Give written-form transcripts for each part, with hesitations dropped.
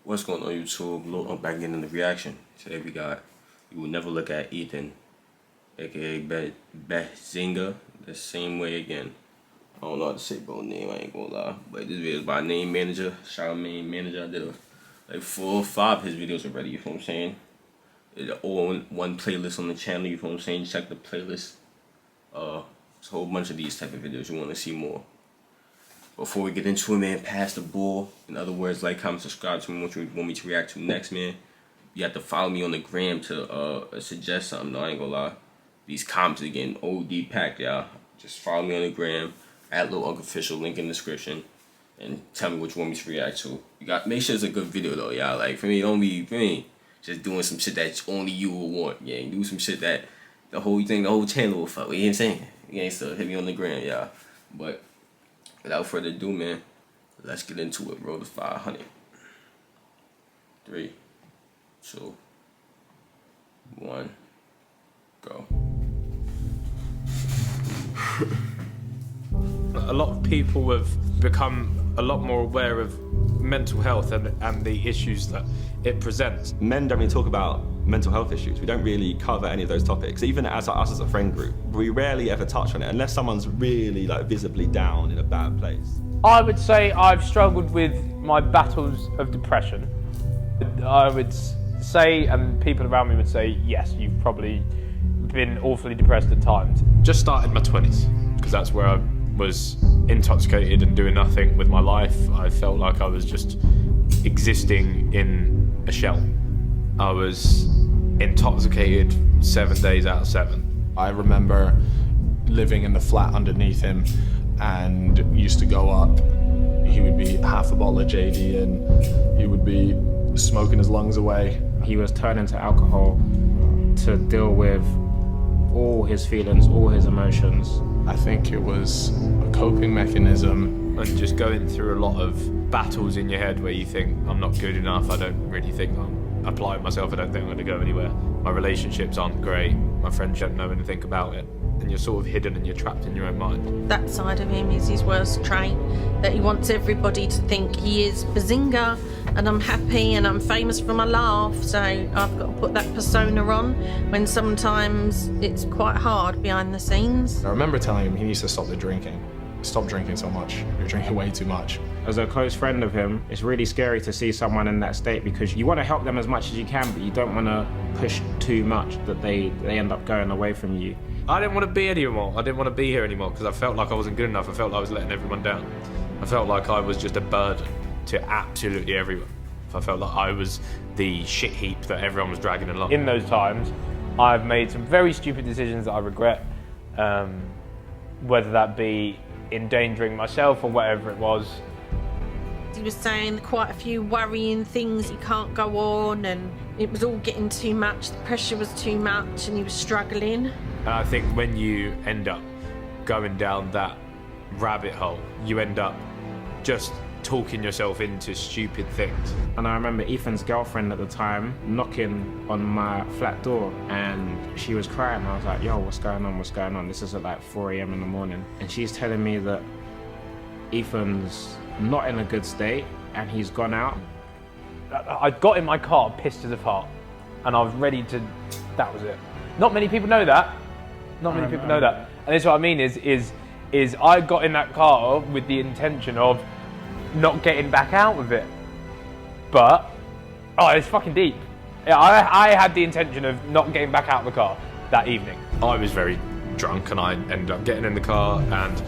What's going on YouTube? Look, back in the reaction. Today we got You Will Never Look at Ethan, aka Behzinga, the same way again. I don't know how to say bro name, I ain't gonna lie. But this video is by Name Manager, shout out Name Manager. I did like 4 or 5 of his videos already, you know what I'm saying? It's all in one playlist on the channel, you know what I'm saying? Check the playlist. It's a whole bunch of these type of videos you wanna see more. Before we get into it, man, pass the ball. In other words, like, comment, subscribe to me. What you want me to react to next, man. You have to follow me on the gram to suggest something. No, I ain't gonna lie. These comments are getting OD packed, y'all. Just follow me on the gram, at Lil Uncle Official, link in the description, and tell me what you want me to react to. Make sure it's a good video though, y'all. Like, for me, don't be just doing some shit that only you will want. Yeah, do some shit that the whole channel will fuck with. You know what I'm saying? You ain't still hit me on the gram, y'all. But without further ado, man, let's get into it. Roll to 500. 3, 2, 1, go. A lot of people have become a lot more aware of mental health and the issues that it presents. Men don't really talk about mental health issues. We don't really cover any of those topics. Even as us as a friend group, we rarely ever touch on it unless someone's really like visibly down in a bad place. I would say I've struggled with my battles of depression. I would say, and people around me would say, yes, you've probably been awfully depressed at times. Just started my 20s, because that's where I was intoxicated and doing nothing with my life. I felt like I was just existing in a shell. I was intoxicated 7 days out of 7. I remember living in the flat underneath him, and used to go up. He would be half a bottle of JD and he would be smoking his lungs away. He was turning to alcohol to deal with all his feelings, all his emotions. I think it was a coping mechanism. And just going through a lot of battles in your head where you think, I'm not good enough, I don't really think I'm applying myself, I don't think I'm going to go anywhere. My relationships aren't great, my friends don't know anything about it. And you're sort of hidden and you're trapped in your own mind. That side of him is his worst trait, that he wants everybody to think he is Behzinga and I'm happy and I'm famous for my laugh, so I've got to put that persona on when sometimes it's quite hard behind the scenes. I remember telling him he needs to stop the drinking. Stop drinking so much. You're drinking way too much. As a close friend of him, it's really scary to see someone in that state because you want to help them as much as you can, but you don't want to push too much that they end up going away from you. I didn't want to be anymore. I didn't want to be here anymore because I felt like I wasn't good enough. I felt like I was letting everyone down. I felt like I was just a burden to absolutely everyone. I felt like I was the shit heap that everyone was dragging along. In those times, I've made some very stupid decisions that I regret, whether that be endangering myself or whatever it was. He was saying quite a few worrying things, he can't go on, and it was all getting too much, the pressure was too much and he was struggling. And I think when you end up going down that rabbit hole, you end up just talking yourself into stupid things. And I remember Ethan's girlfriend at the time knocking on my flat door and she was crying. I was like, yo, what's going on, what's going on? This is at like 4 AM in the morning. And she's telling me that Ethan's not in a good state and he's gone out. I got in my car pissed as a fart and I was ready to, that was it. Not many people know that. Not many people know that. And that's what I mean is I got in that car with the intention of not getting back out of it. But, oh, it's fucking deep. Yeah, I had the intention of not getting back out of the car that evening. I was very drunk and I ended up getting in the car and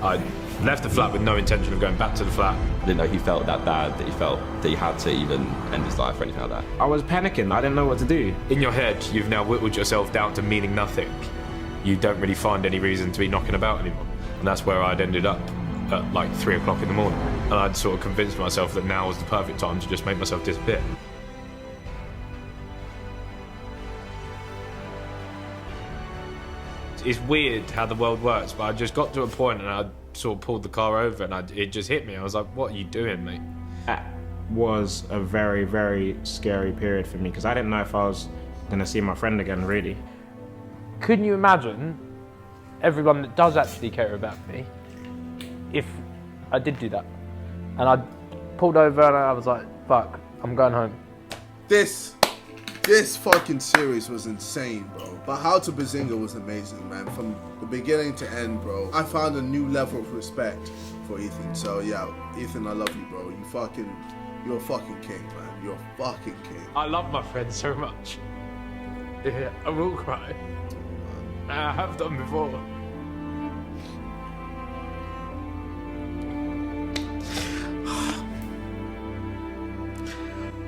I left the flat with no intention of going back to the flat. I didn't know he felt that bad, that he felt that he had to even end his life or anything like that. I was panicking, I didn't know what to do. In your head, you've now whittled yourself down to meaning nothing. You don't really find any reason to be knocking about anymore. And that's where I'd ended up at like 3 o'clock in the morning. And I'd sort of convinced myself that now was the perfect time to just make myself disappear. It's weird how the world works, but I just got to a point and I sort of pulled the car over and it just hit me. I was like, what are you doing, mate? That was a very, very scary period for me because I didn't know if I was going to see my friend again, really. Couldn't you imagine everyone that does actually care about me if I did do that? And I pulled over and I was like, fuck, I'm going home. This fucking series was insane, bro. But How to Behzinga was amazing, man. From the beginning to end, bro. I found a new level of respect for Ethan. So yeah, Ethan, I love you, bro. You're a fucking king, man. You're a fucking king. I love my friends so much. Yeah, I will cry. I have done before.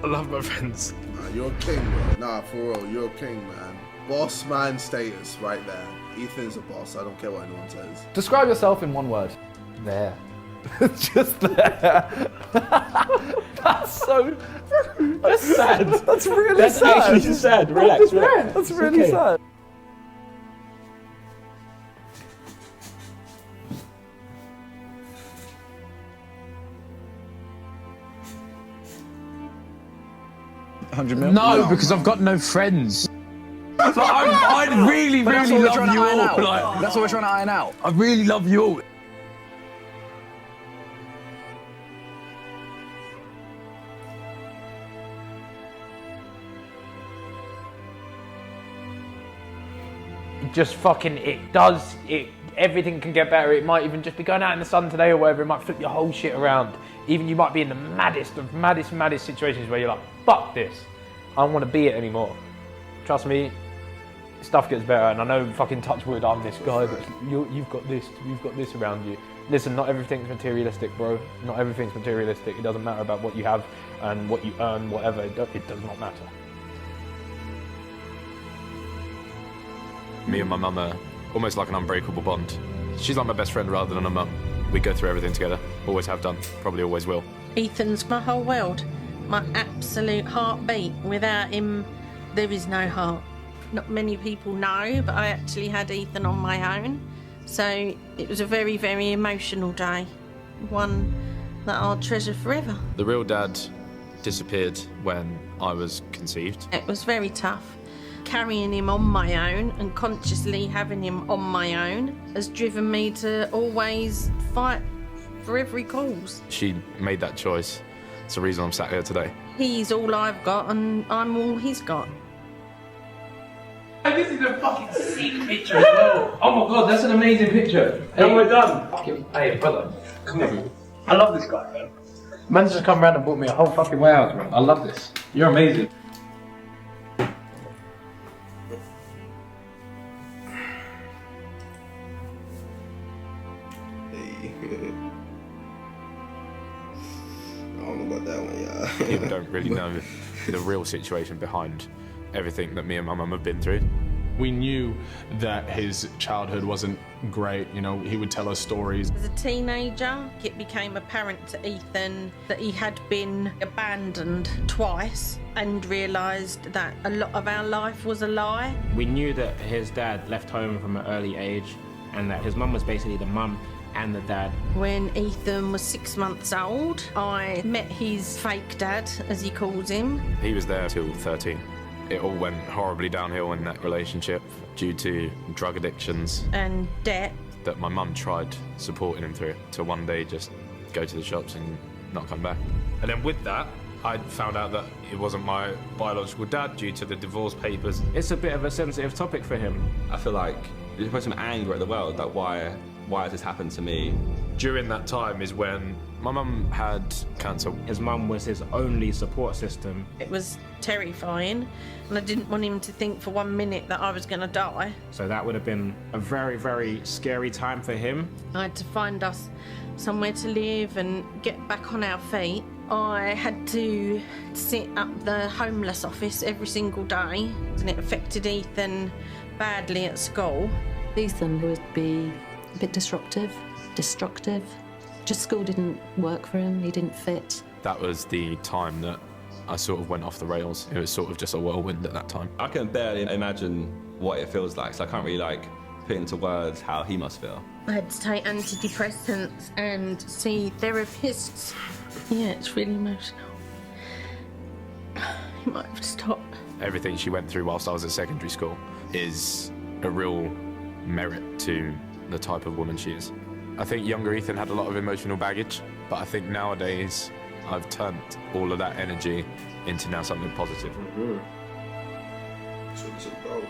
I love my friends. Nah, you're a king, bro. Nah, for real, you're a king, man. Boss man status right there. Ethan's a boss. I don't care what anyone says. Describe yourself in one word. There. Just there. That's so. That's sad. That's really sad. That's actually sad. Relax. That's really sad. $100 million? No, because I've got no friends. Like, I really, really love you all. Like, That's what we're trying to iron out. I really love you all. Just fucking, everything can get better. It might even just be going out in the sun today or whatever. It might flip your whole shit around. Even you might be in the maddest situations where you're like, fuck this. I don't want to be it anymore. Trust me, stuff gets better. And I know, fucking touch wood, I'm this guy that you've got this around you. Listen, not everything's materialistic, bro. Not everything's materialistic. It doesn't matter about what you have and what you earn, whatever. It does not matter. Me and my mum are almost like an unbreakable bond. She's like my best friend rather than a mum. We go through everything together. Always have done. Probably always will. Ethan's my whole world. My absolute heartbeat. Without him, there is no heart. Not many people know, but I actually had Ethan on my own. So it was a very, very emotional day. One that I'll treasure forever. The real dad disappeared when I was conceived. It was very tough. Carrying him on my own and consciously having him on my own has driven me to always fight for every cause. She made that choice. It's the reason I'm sat here today. He's all I've got and I'm all he's got. This is a fucking sick picture as well. Oh my god, that's an amazing picture. Hey, we're done. Fucking, hey, brother, come here. I love this guy, man. Man's just come around and bought me a whole fucking warehouse, man. I love this. You're amazing. I don't know about that one, y'all. People don't really know the real situation behind everything that me and my mum have been through. We knew that his childhood wasn't great. You know, he would tell us stories. As a teenager, it became apparent to Ethan that he had been abandoned twice and realised that a lot of our life was a lie. We knew that his dad left home from an early age and that his mum was basically the mum and the dad. When Ethan was 6 months old, I met his fake dad, as he calls him. He was there till 13. It all went horribly downhill in that relationship due to drug addictions And debt. that my mum tried supporting him through, to one day just go to the shops and not come back. And then with that, I found out that it wasn't my biological dad due to the divorce papers. It's a bit of a sensitive topic for him. I feel like there's probably some anger at the world, like why has this happened to me? During that time is when my mum had cancer. His mum was his only support system. It was terrifying, and I didn't want him to think for 1 minute that I was going to die. So that would have been a very, very scary time for him. I had to find us somewhere to live and get back on our feet. I had to sit up the homeless office every single day, and it affected Ethan badly at school. Ethan would be a bit destructive. Just school didn't work for him, he didn't fit. That was the time that I sort of went off the rails. It was sort of just a whirlwind at that time. I can barely imagine what it feels like, so I can't really put into words how he must feel. I had to take antidepressants and see therapists. Yeah, it's really emotional. He might have to stop. Everything she went through whilst I was at secondary school is a real merit to the type of woman she is. I think younger Ethan had a lot of emotional baggage, but I think nowadays I've turned all of that energy into now something positive. That's what it's about.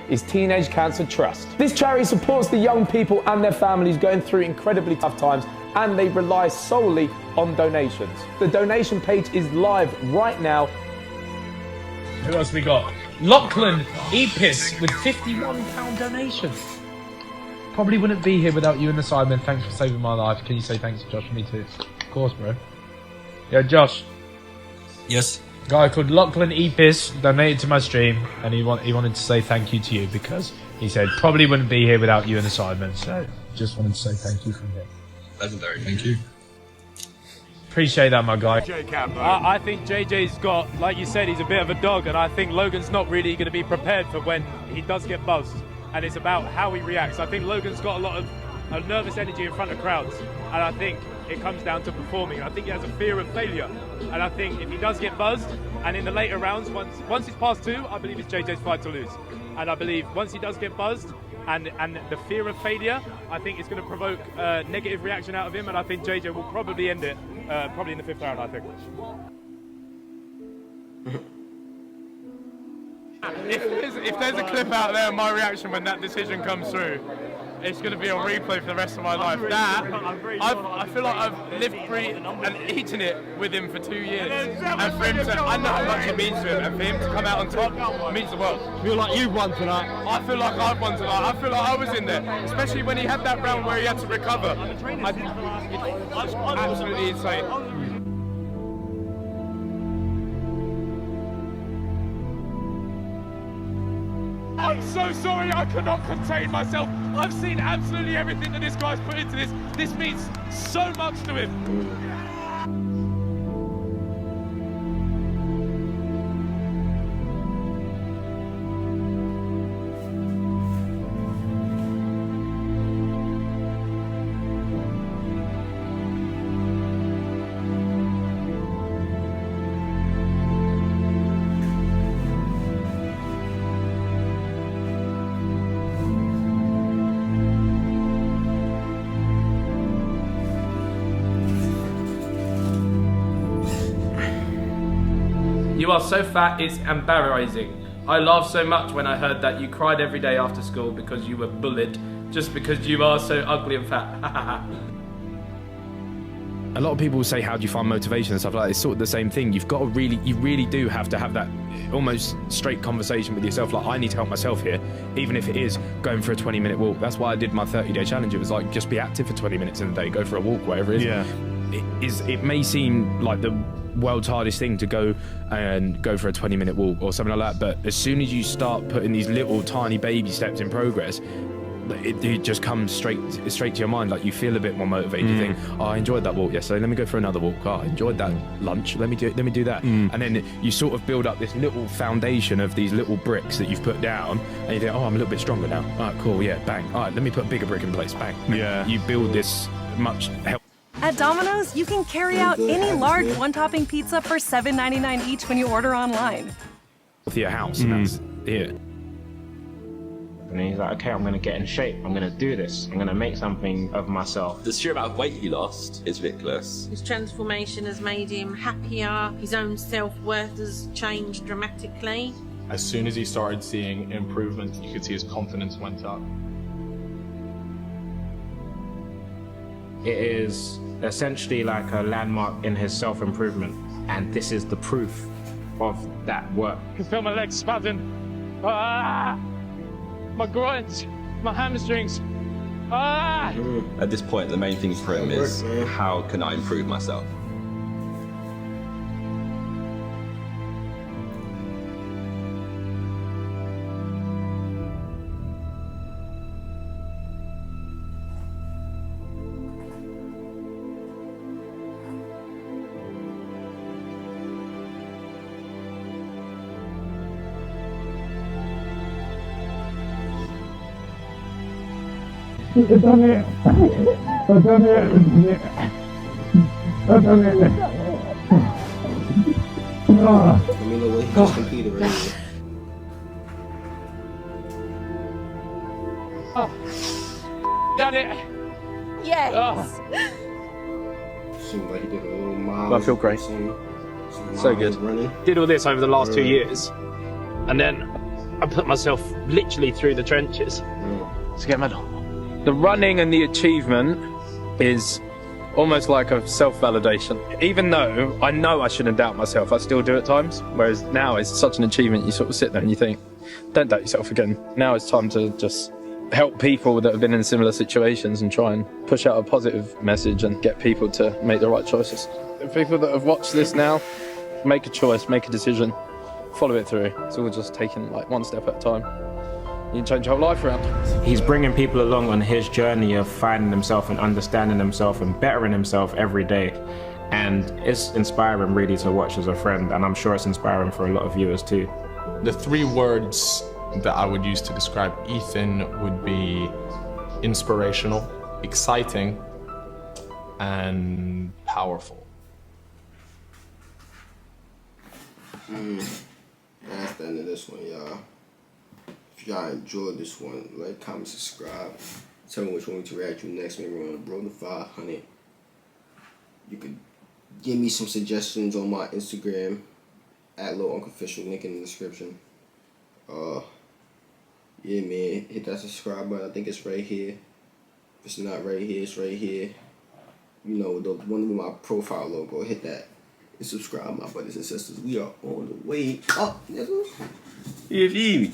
Is Teenage Cancer Trust. This charity supports the young people and their families going through incredibly tough times, and they rely solely on donations. The donation page is live right now. Who else we got? Lachlan Epis with £51 donation. Probably wouldn't be here without you and the sidemen. Thanks for saving my life. Can you say thanks to Josh for me too? Of course, bro. Yeah, Josh. Yes. A guy called Lachlan Epis donated to my stream, and he wanted to say thank you to you because he said probably wouldn't be here without you and the sidemen. So just wanted to say thank you from here. Legendary. Thank you. Appreciate that, my guy. I think JJ's got, like you said, he's a bit of a dog, and I think Logan's not really going to be prepared for when he does get buzzed, and it's about how he reacts. I think Logan's got a lot of nervous energy in front of crowds, and I think it comes down to performing. I think he has a fear of failure, and I think if he does get buzzed, and in the later rounds, once it's past 2, I believe it's JJ's fight to lose. And I believe once he does get buzzed, and the fear of failure, I think it's going to provoke a negative reaction out of him, and I think JJ will probably end it, probably in the 5th round, I think. If there's a clip out there of my reaction when that decision comes through, it's going to be on replay for the rest of my life. I feel like I've lived, breathed, and eaten it with him for 2 years. And for him to, I know how much it means to him, and for him to come out on top means the world. I feel like you've won tonight. I feel like I've won tonight. I feel like I was in there, especially when he had that round where he had to recover. It's absolutely insane. I'm so sorry, I could not contain myself. I've seen absolutely everything that this guy's put into this. This means so much to him. You are so fat, it's embarrassing. I laughed so much when I heard that you cried every day after school because you were bullied, just because you are so ugly and fat. A lot of people say, how do you find motivation and stuff like that? It's sort of the same thing. You really do have to have that almost straight conversation with yourself. Like, I need to help myself here, even if it is going for a 20-minute walk. That's why I did my 30-day challenge. It was like, just be active for 20 minutes in the day, go for a walk, whatever it is. Yeah. It may seem like the world's hardest thing to go for a 20-minute walk or something like that, but as soon as you start putting these little tiny baby steps in progress, it just comes straight to your mind. Like, you feel a bit more motivated. You think, oh, I enjoyed that walk yesterday, let me go for another walk. Oh, I enjoyed that lunch, let me do that. And then you sort of build up this little foundation of these little bricks that you've put down, and you think, oh, I'm a little bit stronger now. All right, cool, yeah, bang. All right, let me put a bigger brick in place, bang. Yeah. You build this much help. At Domino's, you can carry out any large one-topping pizza for $7.99 each when you order online. To your house, and that's it. And he's like, okay, I'm going to get in shape. I'm going to do this. I'm going to make something of myself. The sheer amount of weight he lost is ridiculous. His transformation has made him happier. His own self-worth has changed dramatically. As soon as he started seeing improvements, you could see his confidence went up. It is essentially like a landmark in his self-improvement. And this is the proof of that work. I can feel my legs spazzing. Ah! My groins, my hamstrings. Ah! At this point, the main thing for him is, how can I improve myself? I've done it. I've done it. I've done it. Let me know what he just competed right Done it. Yes. Seems like he did a little mile. I feel great. So good. Running. Did all this over the last 2 years, and then I put myself literally through the trenches to get a medal. The running and the achievement is almost like a self-validation. Even though I know I shouldn't doubt myself, I still do at times. Whereas now it's such an achievement, you sort of sit there and you think, don't doubt yourself again. Now it's time to just help people that have been in similar situations and try and push out a positive message and get people to make the right choices. The people that have watched this now, make a choice, make a decision, follow it through. It's all just taking like one step at a time. You can change your whole life around. He's bringing people along on his journey of finding himself and understanding himself and bettering himself every day. And it's inspiring really to watch as a friend, and I'm sure it's inspiring for a lot of viewers too. The 3 words that I would use to describe Ethan would be inspirational, exciting, and powerful. That's the end of this one, y'all. If y'all enjoyed this one, like, comment, subscribe. Tell me which one to react to next. Maybe we're on the road to 500. You could give me some suggestions on my Instagram at Lil Uncle Official, link in the description. Yeah, man, hit that subscribe button. I think it's right here. If it's not right here, it's right here. You know, the one with my profile logo. Hit that and subscribe, my brothers and sisters. We are on the way up, nigga. You feel me?